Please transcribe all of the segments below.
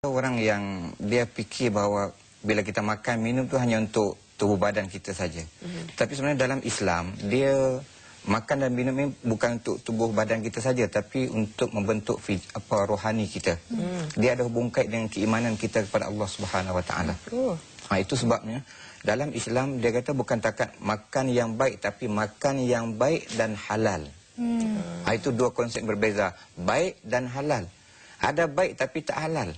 Orang yang dia fikir bahawa bila kita makan minum tu hanya untuk tubuh badan kita saja. Tapi sebenarnya dalam Islam dia makan dan minum ini bukan untuk tubuh badan kita saja, tapi untuk membentuk rohani kita. Dia ada hubung kait dengan keimanan kita kepada Allah Subhanahu Wa Taala. Itu sebabnya dalam Islam dia kata bukan takat makan yang baik, tapi makan yang baik dan halal. Itu dua konsep berbeza, baik dan halal. Ada baik tapi tak halal.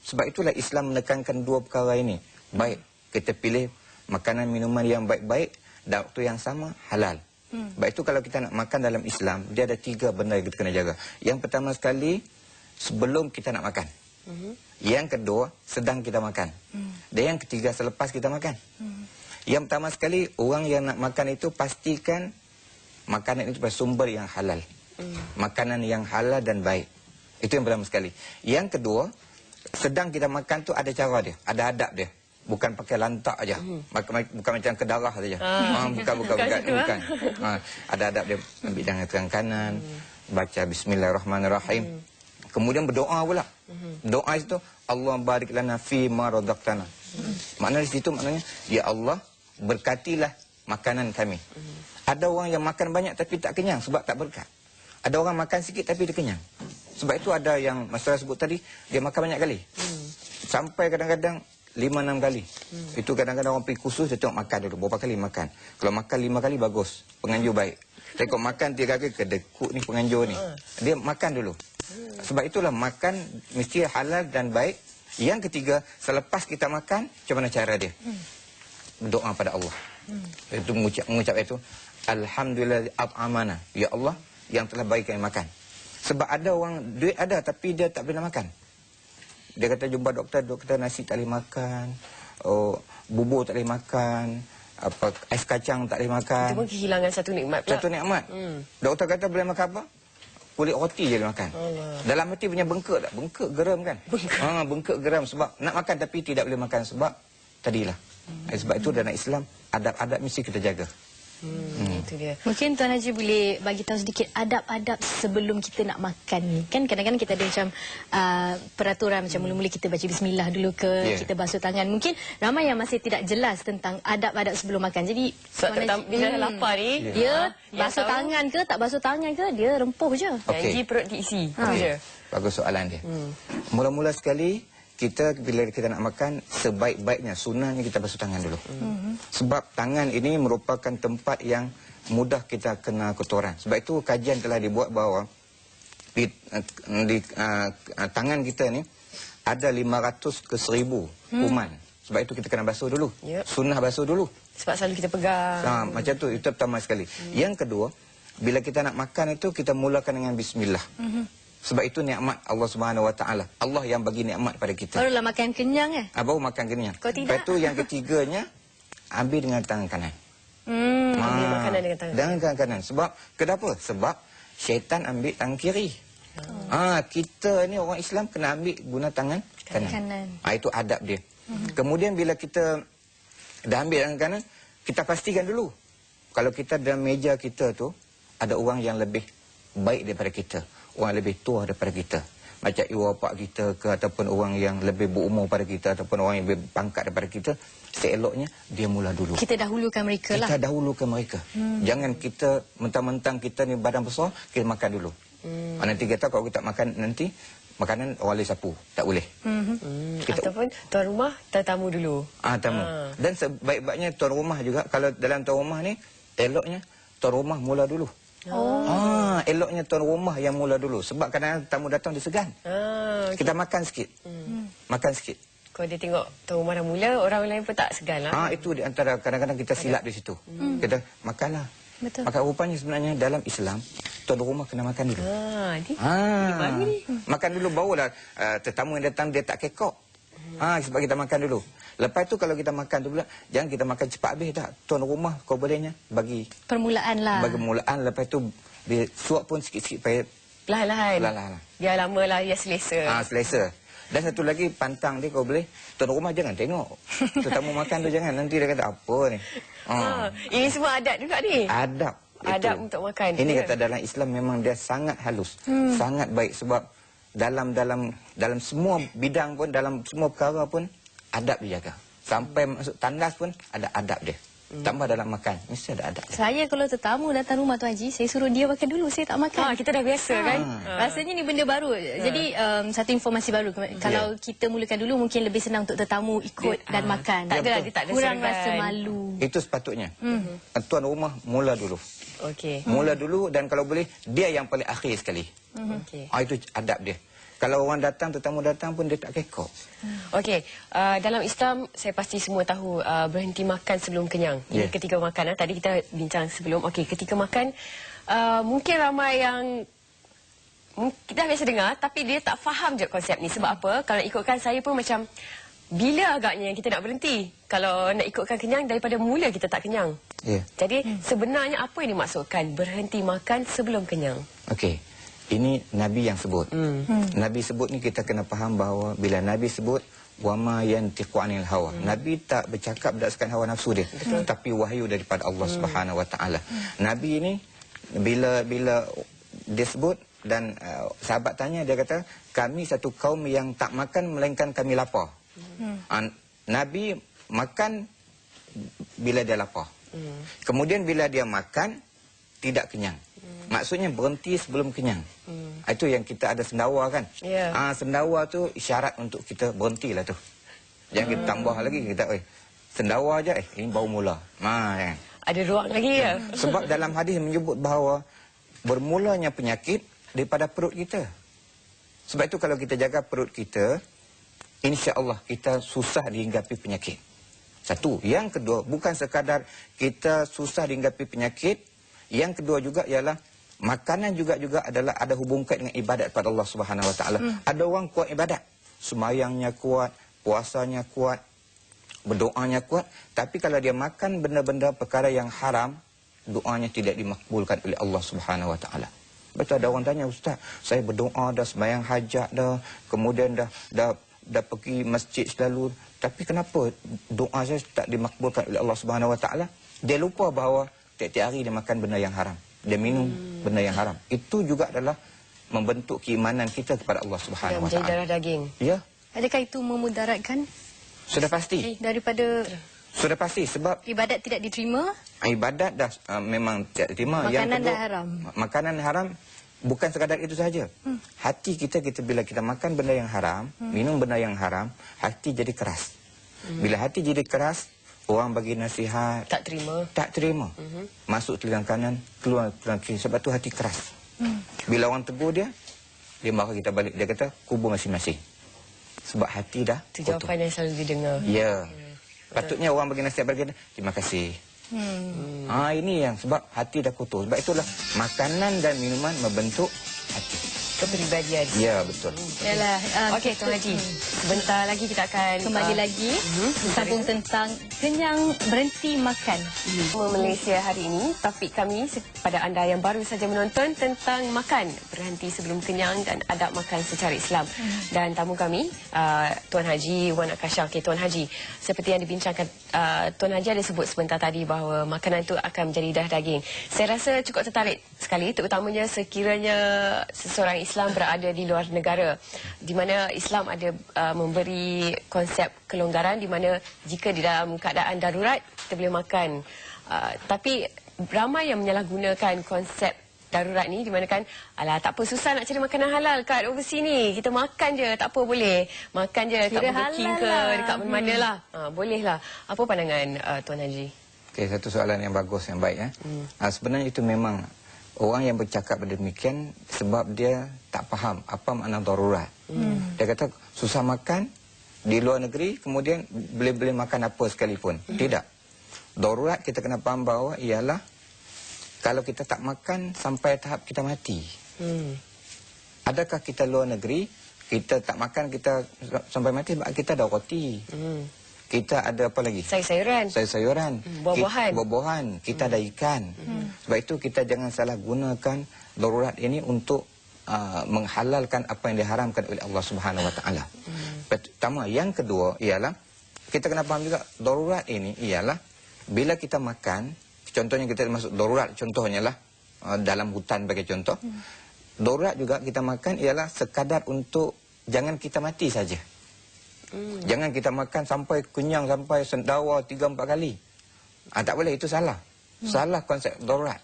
Sebab itulah Islam menekankan dua perkara ini. Baik, kita pilih makanan minuman yang baik-baik dan waktu yang sama halal. Sebab itu kalau kita nak makan dalam Islam, dia ada 3 benda yang kita kena jaga. Yang pertama sekali, sebelum kita nak makan. Yang kedua, sedang kita makan. Dan yang ketiga, selepas kita makan. Yang pertama sekali, orang yang nak makan itu pastikan makanan itu bersumber yang halal. Makanan yang halal dan baik. Itu yang pertama sekali. Yang kedua, sedang kita makan tu ada cara dia, ada adab dia. Bukan pakai lantak aja. Bukan macam ke darah saja. Bukan. Ada adab dia, ambil tangan tangan kanan, baca bismillahirrahmanirrahim. Kemudian berdoa pula. Doa itu Allah barik lana fi ma razaqtana. Maknanya di situ maknanya ya Allah berkatilah makanan kami. Ada orang yang makan banyak tapi tak kenyang sebab tak berkat. Ada orang makan sikit tapi dia kenyang. Sebab itu ada yang masalah sebut tadi, dia makan banyak kali. Sampai kadang-kadang 5-6 kali. Itu kadang-kadang orang pergi kursus, dia tengok makan dulu. Berapa kali makan. Kalau makan 5 kali, bagus. Penganjur baik. Tapi kalau makan 3 kali, kedekut ni penganjur ni. Dia makan dulu. Sebab itulah makan mesti halal dan baik. Yang ketiga, selepas kita makan, macam mana cara dia? Berdoa pada Allah. Itu mengucap itu, Alhamdulillah at'amana. Ya Allah, yang telah bagi kami makan. Sebab ada orang, duit ada tapi dia tak boleh makan. Dia kata jumpa doktor, doktor nasi tak boleh makan, bubur tak boleh makan, ais kacang tak boleh makan. Itu pun kehilangan satu nikmat pula. Satu nikmat. Doktor kata boleh makan apa? Kulit roti je boleh makan. Allah. Dalam hati punya bengkak tak? Bengkak geram kan? Bengkak geram sebab nak makan tapi tidak boleh makan sebab tadilah. Sebab itu dalam Islam, adab-adab mesti kita jaga. Itu dia. Mungkin Tuan Haji boleh bagi tahu sedikit adab-adab sebelum kita nak makan ni. Kan kadang-kadang kita ada macam peraturan macam mula-mula kita baca bismillah dulu ke, kita basuh tangan. Mungkin ramai yang masih tidak jelas tentang adab-adab sebelum makan. Jadi bila dah lapar ni, dia basuh tangan ke tak basuh tangan ke, dia rempuh je. Janji perut diisi. Itu je. Bagus soalan dia. Mula-mula sekali kita bila kita nak makan, sebaik-baiknya sunnahnya kita basuh tangan dulu. Sebab tangan ini merupakan tempat yang mudah kita kena kotoran. Sebab itu kajian telah dibuat bahawa di tangan kita ni ada 500 ke 1000 kuman. Sebab itu kita kena basuh dulu. Sunnah basuh dulu. Sebab selalu kita pegang. Macam tu, itu pertama sekali. Yang kedua, bila kita nak makan itu kita mulakan dengan bismillah. Sebab itu nikmat Allah Subhanahu Wa Taala. Allah yang bagi nikmat pada kita. Barulah makan kenyang Baru makan kenyang. Lepas itu yang ketiganya, ambil dengan tangan kanan. Ambil makanan dengan tangan dengan tangan kanan. Sebab, kenapa? Sebab syaitan ambil tangan kiri. Kita ni orang Islam kena ambil guna tangan kanan. Itu adab dia. Kemudian bila kita dah ambil tangan kanan, kita pastikan dulu. Kalau kita dalam meja kita tu, ada orang yang lebih baik daripada kita. Orang lebih tua daripada kita. Macam ibu bapa kita ke, ataupun orang yang lebih berumur pada kita, ataupun orang yang lebih pangkat daripada kita, seeloknya dia mula dulu. Kita dahulukan mereka lah. Kita dahulukan mereka. Jangan kita mentang-mentang kita ni badan besar, kita makan dulu. Nanti kita kalau kita makan nanti, makanan orang lain sapu. Tak boleh. Ataupun tuan rumah tetamu dulu. Tamu. Dan sebaik-baiknya tuan rumah juga, kalau dalam tuan rumah ni, eloknya tuan rumah mula dulu. Eloknya tuan rumah yang mula dulu. Sebab kadang-kadang tamu datang dia segan. Kita makan sikit. Makan sikit. Kalau dia tengok tuan rumah dah mula, orang lain pun tak segan lah. Itu di antara kadang-kadang kita silap di situ. Kita makanlah. Betul. Maka rupanya sebenarnya dalam Islam, tuan rumah kena makan dulu. Makan dulu barulah tetamu yang datang dia tak kekok. Sebab kita makan dulu. Lepas tu kalau kita makan tu pula, jangan kita makan cepat habis tak. Tuan rumah kau bolehnya bagi permulaan lah. Bagi permulaan, lepas tu dia suap pun sikit-sikit payah. Perlahan-lahan. Biar lama lah dia selesa. Selesa. Dan satu lagi pantang dia kau boleh. Tuan rumah jangan tengok. Tetamu makan tu jangan. Nanti dia kata apa ni. Ini semua adab juga ni. Adab untuk makan. Ini kata dalam Islam memang dia sangat halus. Sangat baik sebab dalam semua bidang pun, dalam semua perkara pun adab dijaga. Sampai masuk tandas pun ada adab dia. Tambah dalam makan, mesti ada adab. Saya kalau tetamu datang rumah Tuan Haji, saya suruh dia makan dulu, saya tak makan. Kita dah biasa kan. Rasanya ni benda baru. Jadi satu informasi baru. Kalau kita mulakan dulu mungkin lebih senang untuk tetamu ikut dan makan. Tak adalah, dia tak ada kurang segan. rasa malu. Itu sepatutnya. Tuan rumah mula dulu. Okey. Mula dulu, dan kalau boleh dia yang paling akhir sekali. Okey. Itu adab dia. Kalau orang datang, tetamu datang pun dia tak kekok. Okey, dalam Islam saya pasti semua tahu berhenti makan sebelum kenyang. Ini ketika makan. Tadi kita bincang sebelum. Okey, ketika makan mungkin ramai yang kita biasa dengar tapi dia tak faham je konsep ni. Sebab apa? Kalau ikutkan saya pun macam bila agaknya yang kita nak berhenti? Kalau nak ikutkan kenyang, daripada mula kita tak kenyang. Jadi sebenarnya apa yang dimaksudkan berhenti makan sebelum kenyang? Okey. Ini Nabi yang sebut. Nabi sebut ni kita kena faham bahawa bila Nabi sebut wama yantiqu anil hawa. Nabi tak bercakap berdasarkan hawa nafsu dia, tapi wahyu daripada Allah Subhanahu Wa Taala. Nabi ini bila dia sebut dan sahabat tanya, dia kata kami satu kaum yang tak makan melainkan kami lapar. Nabi makan bila dia lapar. Kemudian bila dia makan tidak kenyang. Maksudnya berhenti sebelum kenyang. Itu yang kita ada sendawa kan. Sendawa tu isyarat untuk kita berhentilah tu. Jangan kita tambah lagi, kita sendawa aja ini baru mula. Kan? Ada ruang lagi ya. Sebab dalam hadis menyebut bahawa bermulanya penyakit daripada perut kita. Sebab itu kalau kita jaga perut kita, insya-Allah kita susah dihinggapi penyakit. Satu. Yang kedua, bukan sekadar kita susah dihinggapi penyakit, yang kedua juga ialah makanan juga adalah ada hubung kait dengan ibadat pada Allah Subhanahu Wa Taala. Ada orang kuat ibadat, sembahyangnya kuat, puasanya kuat, berdoanya kuat, tapi kalau dia makan benda-benda perkara yang haram, doanya tidak dimakbulkan oleh Allah Subhanahu Wa Taala. Betul, ada orang tanya, Ustaz, saya berdoa dah, sembahyang hajat dah, kemudian dah pergi masjid selalu, tapi kenapa doa saya tak dimakbulkan oleh Allah Subhanahu Wa Taala? Dia lupa bahawa tiap-tiap hari dia makan benda yang haram, dia minum benda yang haram. Itu juga adalah membentuk keimanan kita kepada Allah Subhanahu Wa Taala. Menjadi darah daging. Ya. Adakah itu memudaratkan? Sudah pasti. Daripada Sudah pasti sebab ibadat tidak diterima. Ibadat dah memang tidak diterima. Makanan dah haram. Makanan haram. Bukan sekadar itu saja. Hati kita bila kita makan benda yang haram, minum benda yang haram, hati jadi keras. Bila hati jadi keras, orang bagi nasihat tak terima. Tak terima. Masuk telinga kanan, keluar telinga kiri. Sebab tu hati keras. Bila orang tegur dia marah kita balik. Dia kata kubur masing-masing. Sebab hati dah itu jawapan yang selalu didengar. Ya. Patutnya orang bagi nasihat bagi terima kasih. Ini yang sebab hati dah kotor. Sebab itulah makanan dan minuman membentuk hati. Kepribadian. Ya, betul. Yalah, Okey, Tuan Haji. Sebentar lagi kita akan kembali lagi sambung tentang kenyang berhenti makan. Malaysia hari ini, topik kami pada anda yang baru saja menonton tentang makan, berhenti sebelum kenyang dan adab makan secara Islam. Dan tamu kami Tuan Haji Wan Akasha. Okey, Tuan Haji, seperti yang dibincangkan Tuan Haji ada sebut sebentar tadi bahawa makanan itu akan menjadi darah daging. Saya rasa cukup tertarik sekali, terutamanya sekiranya seseorang Islam berada di luar negara, di mana Islam ada memberi konsep kelonggaran di mana jika di dalam keadaan darurat kita boleh makan. Tapi ramai yang menyalahgunakan konsep darurat ni, di mana kan alah tak apa, susah nak cari makanan halal kat overseas ni, kita makan je, tak apa, boleh makan je kat Burger King ke dekat mana-mana lah, boleh lah. Apa pandangan Tuan Haji? Okey, satu soalan yang bagus, yang baik. Sebenarnya itu memang orang yang bercakap demikian sebab dia tak faham apa makna darurat. Dia kata susah makan di luar negeri, kemudian boleh makan apa sekalipun. Tidak. Darurat kita kena faham bahawa ialah kalau kita tak makan sampai tahap kita mati. Adakah kita luar negeri, kita tak makan kita sampai mati sebab kita ada roti. Kita ada apa lagi? Sayur-sayuran. Sayur-sayuran. Buah-buahan. Buah-buahan. Kita ada ikan. Sebab itu kita jangan salah gunakan darurat ini untuk menghalalkan apa yang diharamkan oleh Allah Subhanahu Wa Taala. Pertama, yang kedua ialah kita kena faham juga darurat ini ialah bila kita makan, contohnya kita masuk darurat, contohnya lah dalam hutan bagi contoh, darurat juga kita makan ialah sekadar untuk jangan kita mati saja. Jangan kita makan sampai kenyang, sampai sendawa 3-4 kali. Tak boleh, itu salah. Salah konsep darurat.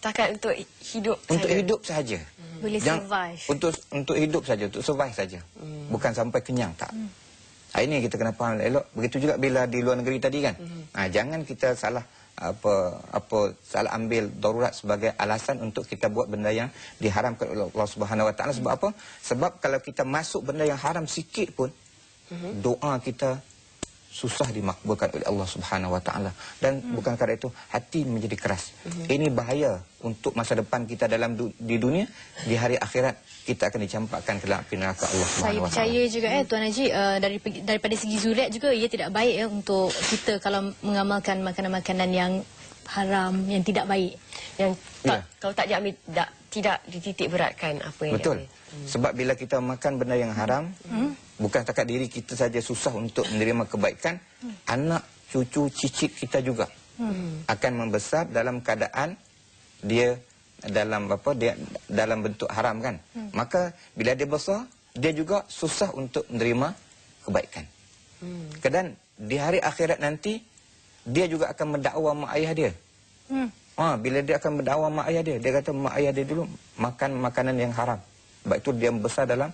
Takat untuk hidup Untuk saja. hidup saja. Boleh survive. Untuk hidup saja, untuk survive saja. Bukan sampai kenyang, tak. Ini kita kena faham elok. Begitu juga bila di luar negeri tadi kan. Jangan kita salah salah ambil darurat sebagai alasan untuk kita buat benda yang diharamkan oleh Allah Subhanahu Wa Taala. Sebab apa? Sebab kalau kita masuk benda yang haram sikit pun, doa kita susah dimakbulkan oleh Allah Subhanahu Wa Taala. Dan bukan kerana itu hati menjadi keras. Ini bahaya untuk masa depan kita dalam di dunia, di hari akhirat kita akan dicampakkan ke dalam api neraka Allah Subhanahu Wa Taala. Saya percaya juga Tuan Haji, daripada segi zuriat juga ia tidak baik untuk kita kalau mengamalkan makanan-makanan yang haram, yang tidak baik. Yang kalau tak diambil, tidak dititik beratkan apa yang Betul. diambil. Sebab bila kita makan benda yang haram, bukan setakat diri kita saja susah untuk menerima kebaikan, anak, cucu, cicit kita juga akan membesar dalam keadaan dia dalam bentuk haram kan. Maka bila dia besar, dia juga susah untuk menerima kebaikan. Dan di hari akhirat nanti dia juga akan mendakwa mak ayah dia. Bila dia akan mendakwa mak ayah dia kata mak ayah dia dulu makan makanan yang haram. Sebab itu dia besar dalam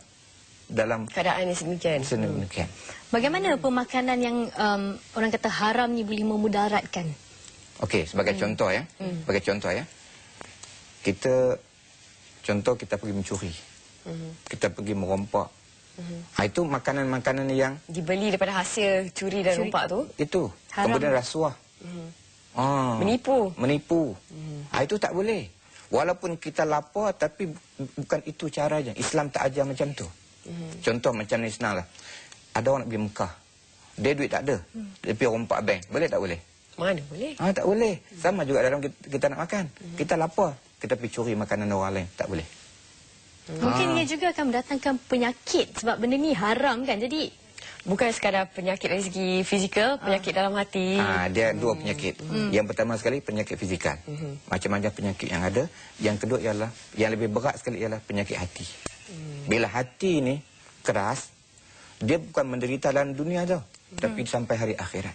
Keadaan yang sedemikian. Hmm. Bagaimana Pemakanan yang orang kata haram ni boleh memudaratkan? Okey, sebagai contoh ya. Sebagai contoh ya. Kita pergi mencuri. Kita pergi merompak. Itu makanan-makanan yang dibeli daripada hasil curi dan rompak tu. itu. Haram. Kemudian rasuah. Menipu. Itu tak boleh. Walaupun kita lapar, tapi bukan itu caranya. Islam tak ajar macam tu. Contoh macam ni senang lah. Ada orang nak pergi Mekah. Dia duit tak ada. Dia pergi rompak bank. Boleh tak boleh? Mana boleh? Tak boleh. Sama juga dalam kita nak makan. Kita lapar. Kita pergi curi makanan orang lain. Tak boleh. Mungkin ia juga akan mendatangkan penyakit sebab benda ni haram kan. Jadi Bukan sekadar penyakit dari segi fizikal, penyakit dalam hati. Dia dua penyakit. Yang pertama sekali penyakit fizikal. Macam-macam penyakit yang ada. Yang kedua ialah, yang lebih berat sekali ialah penyakit hati. Bila hati ni keras, dia bukan menderita dalam dunia tau. Tapi sampai hari akhirat.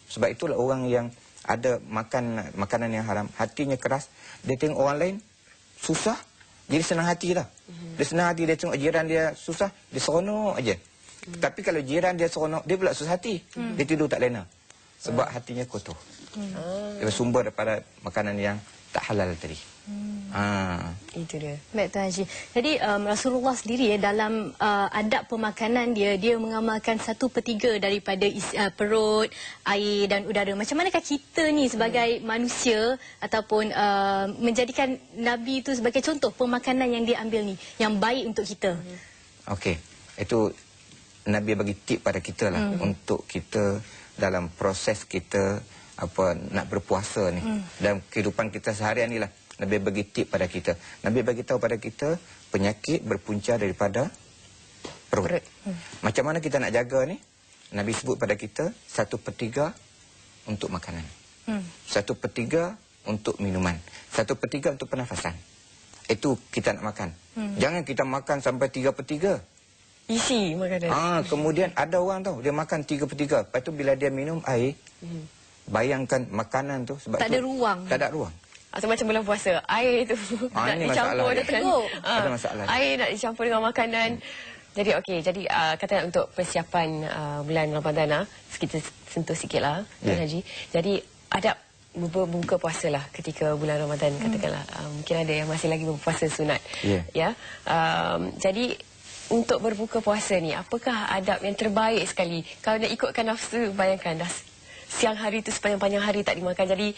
Sebab itulah orang yang ada makan makanan yang haram, hatinya keras, dia tengok orang lain susah, jadi senang hati tau. Dia senang hati, dia tengok jiran dia susah, dia seronok aja. Tapi kalau jiran dia seronok, dia pula susah hati. Dia tidur tak lena. Sebab hatinya kotor. Dia bersumber daripada makanan yang tak halal tadi. Itu dia. baik Tuan Haji. Jadi Rasulullah sendiri dalam adab pemakanan dia mengamalkan 1/3 daripada perut, air dan udara. Macam manakah kita ni sebagai manusia ataupun menjadikan Nabi itu sebagai contoh pemakanan yang dia ambil ni yang baik untuk kita? Okey. Itu Nabi bagi tip pada kita lah untuk kita dalam proses kita nak berpuasa ni. Dalam kehidupan kita seharian ni lah Nabi bagi tip pada kita. Nabi bagi tahu pada kita penyakit berpunca daripada perut. Macam mana kita nak jaga ni? Nabi sebut pada kita 1/3 untuk makanan. 1/3 untuk minuman. 1/3 untuk pernafasan. Itu kita nak makan. Jangan kita makan sampai 3/3. Isi makanan. Kemudian ada orang tahu dia makan 3/3. Lepas tu bila dia minum air, bayangkan makanan tu sebab Tak ada ruang. Tak ada ruang. Atau macam bulan puasa, air tu nak ini dicampur masalah dia. dengan Ada masalah dia. air nak dicampur dengan makanan. Jadi okey, jadi katakan untuk persiapan bulan Ramadan kita sentuh sikitlah Tuan Haji. Jadi adab berbuka puasa lah ketika bulan Ramadan katakanlah. Mungkin ada yang masih lagi berpuasa sunat. Ya. Jadi untuk berbuka puasa ni, apakah adab yang terbaik sekali? Kalau nak ikutkan nafsu, bayangkan dah siang hari tu sepanjang-panjang hari tak dimakan. Jadi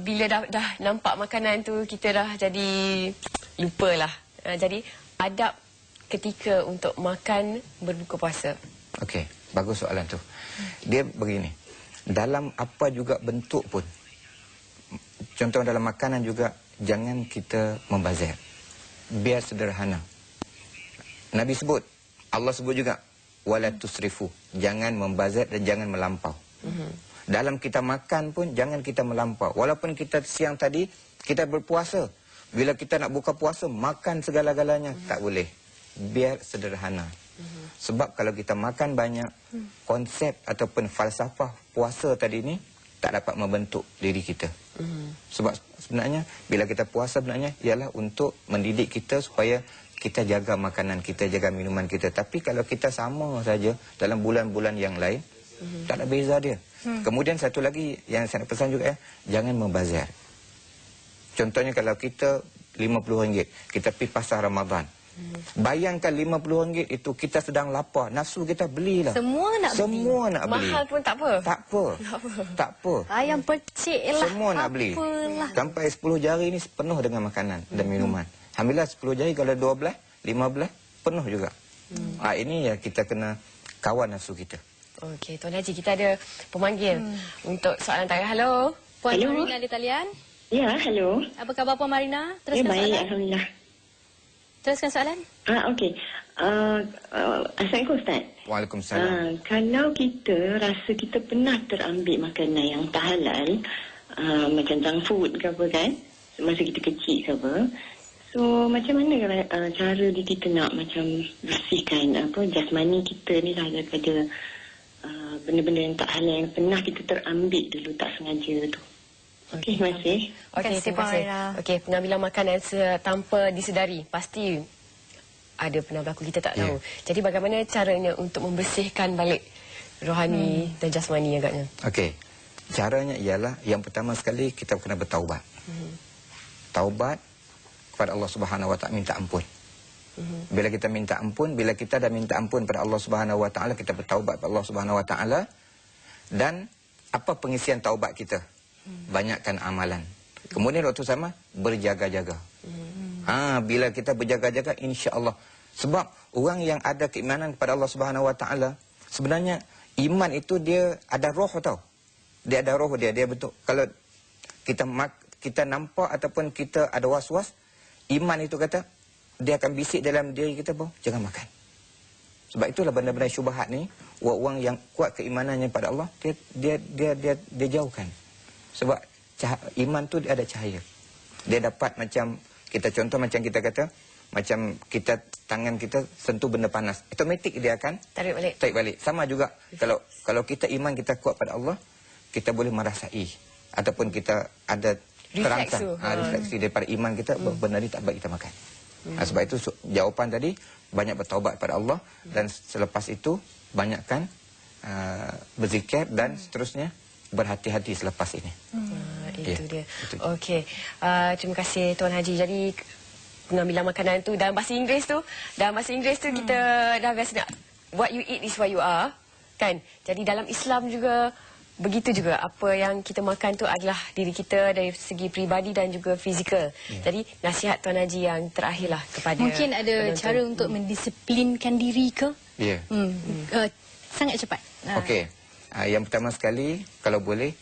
bila dah nampak makanan tu, kita dah jadi lupalah. Jadi adab ketika untuk makan berbuka puasa. Okey, bagus soalan tu. Dia begini. Dalam apa juga bentuk pun, contoh dalam makanan juga, jangan kita membazir. Biar sederhana. Nabi sebut, Allah sebut juga, wala tusrifu, jangan membazir dan jangan melampau. Dalam kita makan pun jangan kita melampau. Walaupun kita siang tadi kita berpuasa, bila kita nak buka puasa, makan segala-galanya. Tak boleh. Biar sederhana. Sebab kalau kita makan banyak, konsep ataupun falsafah puasa tadi ni tak dapat membentuk diri kita. Sebab sebenarnya bila kita puasa sebenarnya ialah untuk mendidik kita supaya kita jaga makanan kita, jaga minuman kita. Tapi kalau kita sama saja dalam bulan-bulan yang lain, tak ada beza dia. Kemudian satu lagi yang saya nak pesan juga, jangan membazir. Contohnya kalau kita RM50, kita pergi pasar Ramadan. Bayangkan RM50 itu kita sedang lapar, nafsu kita belilah. Semua nak beli. Mahal pun tak apa. Tak apa. Ayam percik lah. Semua nak beli. Sampai 10 jari ni penuh dengan makanan dan minuman. Alhamdulillah 10 jari kalau 12, 15 penuh juga. Ini ya kita kena kawan nafsu kita. Okey, Tuan Haji, kita ada pemanggil untuk soalan tayar. Halo. Puan Hello. Marina di talian. Ya, halo. Apa khabar Puan Marina? Ya, Teruskan baik, soalan. Alhamdulillah. Teruskan soalan. Okey. Assalamualaikum, Ustaz. Waalaikumsalam. Kalau kita rasa kita pernah terambil makanan yang tak halal, macam junk food ke apa kan, masa kita kecil ke apa, so macam mana cara kita nak macam bersihkan jasmani kita ni lah daripada benda-benda yang tak halal yang pernah kita terambil dulu tak sengaja tu. Okey, terima kasih. Okey, terima kasih. Okey, pengambilan makanan tanpa disedari pasti ada pernah berlaku, kita tak tahu. Jadi bagaimana caranya untuk membersihkan balik rohani dan jasmani agaknya? Okey. Caranya ialah yang pertama sekali kita kena bertaubat. Taubat kepada Allah Subhanahu Wa Taala, minta ampun. Bila kita minta ampun, bila kita dah minta ampun pada Allah Subhanahu Wa Taala, kita bertaubat kepada Allah Subhanahu Wa Taala. Dan apa pengisian taubat kita? Banyakkan amalan. Kemudian waktu sama berjaga-jaga. Bila kita berjaga-jaga, insya-Allah. Sebab orang yang ada keimanan kepada Allah Subhanahu Wa Taala, sebenarnya iman itu dia ada roh tau. Dia ada roh dia betul. Kalau kita nampak ataupun kita ada was-was, iman itu kata dia akan bisik dalam diri kita, jangan makan. Sebab itulah benda-benda syubhat ni, orang yang kuat keimanannya pada Allah, dia jauhkan. Sebab iman tu dia ada cahaya. Dia dapat macam kita contoh macam kita kata, macam kita tangan kita sentuh benda panas, automatik dia akan tarik balik. Sama juga kalau kita iman kita kuat pada Allah, kita boleh merasai ataupun kita ada terangsang refleksi daripada iman kita, benar ni tak baik kita makan. Sebab itu jawapan tadi banyak bertaubat pada Allah, dan selepas itu banyakkan berzikir dan seterusnya berhati-hati selepas ini. Itu dia. Okey. Terima kasih Tuan Haji. Jadi pengambilan makanan tu dalam bahasa Inggeris tu, kita dah biasa nak what you eat is what you are, kan? Jadi dalam Islam juga begitu juga, apa yang kita makan tu adalah diri kita dari segi peribadi dan juga fizikal. Jadi nasihat Tuan Haji yang terakhirlah kepada Mungkin ada penonton. Cara untuk mendisiplinkan diri ke? Ya. Sangat cepat. Okey. Yang pertama sekali, kalau boleh,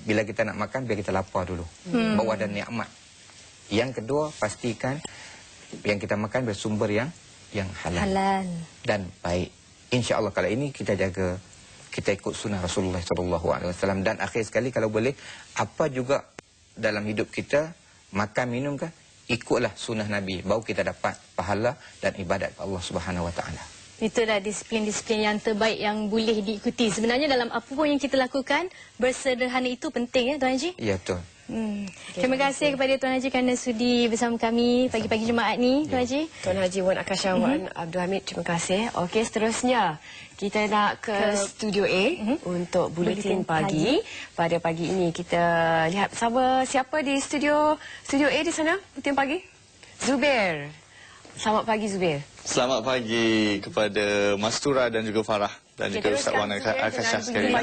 bila kita nak makan, biar kita lapar dulu. Bawa ada nikmat. Yang kedua, pastikan yang kita makan bersumber yang halal. Dan baik. InsyaAllah kalau ini kita jaga, kita ikut sunnah Rasulullah SAW. Dan akhir sekali, kalau boleh, apa juga dalam hidup kita, makan, minum kan, ikutlah sunnah Nabi. Baru kita dapat pahala dan ibadat Allah Subhanahu Wa Taala. Itulah disiplin-disiplin yang terbaik yang boleh diikuti. Sebenarnya dalam apa pun yang kita lakukan, bersederhana itu penting ya Tuan Haji? Ya, betul. Terima kasih kepada Tuan Haji kerana sudi bersama kami pagi-pagi Jumaat ni, Tuan Haji. Tuan Haji Wan Akasha Wan Abdul Hamid, terima kasih. Okey, seterusnya kita nak ke Studio A untuk Buletin Pagi. Pada pagi ini kita lihat bersama siapa di Studio A di sana, Buletin Pagi. Zubair. Selamat pagi Zubair. Selamat pagi kepada Mastura dan juga Farah dan juga Ustaz Wan Akasha sekali.